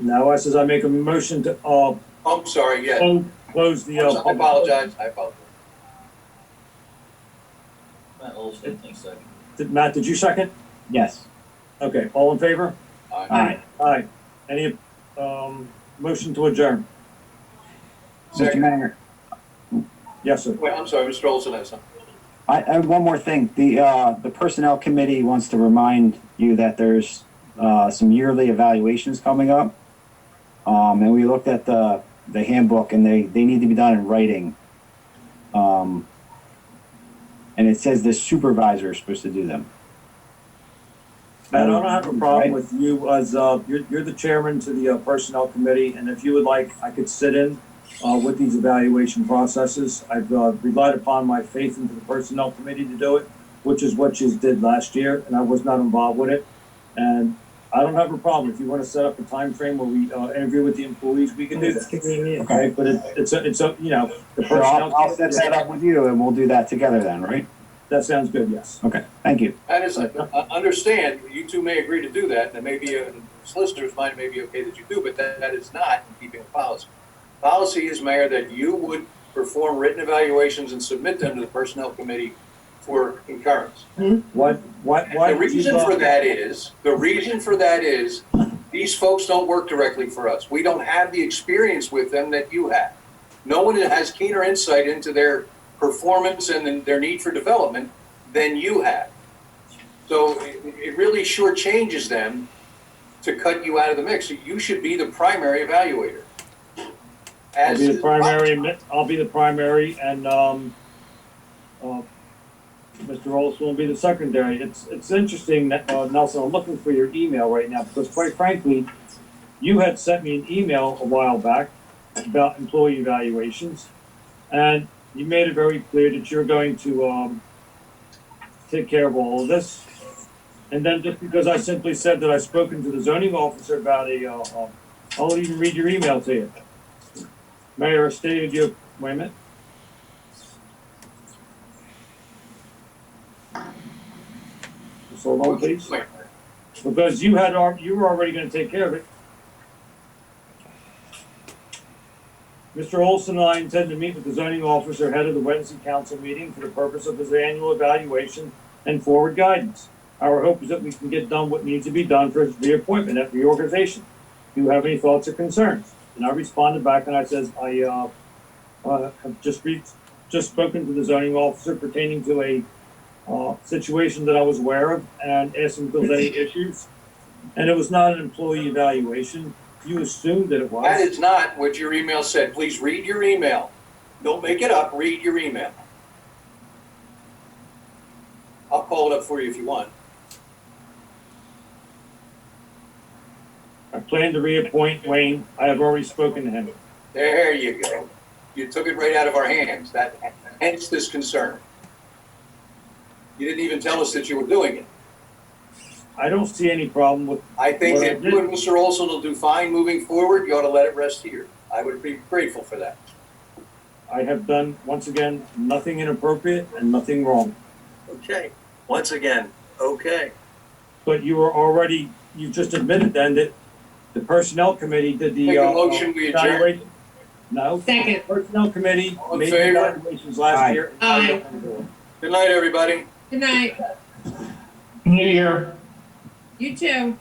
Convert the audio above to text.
Now, I says I make a motion to, I'm sorry, yeah. close the, I apologize. Matt Olson, thanks, second. Matt, did you second? Yes. Okay, all in favor? Aye. Aye. Any, motion to adjourn? Mr. Second. Manor, Yes, sir. Wait, I'm sorry, Mr. Olson has something. I have one more thing. The Personnel Committee wants to remind you that there's some yearly evaluations coming up. And we looked at the handbook, and they need to be done in writing. And it says the supervisor is supposed to do them. Matt, I don't have a problem Right. with you as, you're the chairman to the Personnel Committee, and if you would like, I could sit in with these evaluation processes. I've relied upon my faith into the Personnel Committee to do it, which is what you did last year, and I was not involved with it. And I don't have a problem. If you want to set up a time frame where we interview with the employees, we can do that. Okay, but it's a, you know, the So Personnel. I'll set that up with you, and we'll do that together then, right? That sounds good, yes. Okay, thank you. That is, understand, you two may agree to do that, and maybe solicitors might may be okay that you do, but that is not in keeping with policy. Policy is, Mayor, that you would perform written evaluations and submit them to the Personnel Committee for concurrence. Why The reason for that is, these folks don't work directly for us. We don't have the experience with them that you have. No one has keener insight into their performance and their need for development than you have. So it really shortchanges them to cut you out of the mix. You should be the primary evaluator. I'll be the primary, and Mr. Olson will be the secondary. It's interesting that, Nelson, I'm looking for your email right now, because quite frankly, you had sent me an email a while back about employee evaluations, and you made it very clear that you're going to take care of all of this. And then just because I simply said that I've spoken to the zoning officer about I'll even read your email to you. Mayor, stated you, wait a minute. Just hold on, please. Because you were already gonna take care of it. Mr. Olson and I intend to meet with the zoning officer ahead of the Wednesday council meeting for the purpose of his annual evaluation and forward guidance. Our hope is that we can get done what needs to be done for his reappointment at reorganization. Do you have any thoughts or concerns? And I responded back and I says, I have just spoken to the zoning officer pertaining to a situation that I was aware of, and asked him if there was any issues. And it was not an employee evaluation. You assumed that it was. That is not what your email said. Please read your email. Don't make it up. Read your email. I'll call it up for you if you want. I plan to reappoint Wayne. I have already spoken to him. There you go. You took it right out of our hands. Hence this concern. You didn't even tell us that you were doing it. I don't see any problem with. I think Well, that you and Mr. Olson will do fine moving forward. You ought to let it rest here. I would be grateful for that. I have done, once again, nothing inappropriate and nothing wrong. Okay. Once again, okay. But you just admitted then that the Personnel Committee did the. Make a motion, we adjourn. evaluation. No. Second. Personnel Committee All in made the favor? evaluations last Aye. year. Aye. Good night, everybody. Good night. New Year. You too.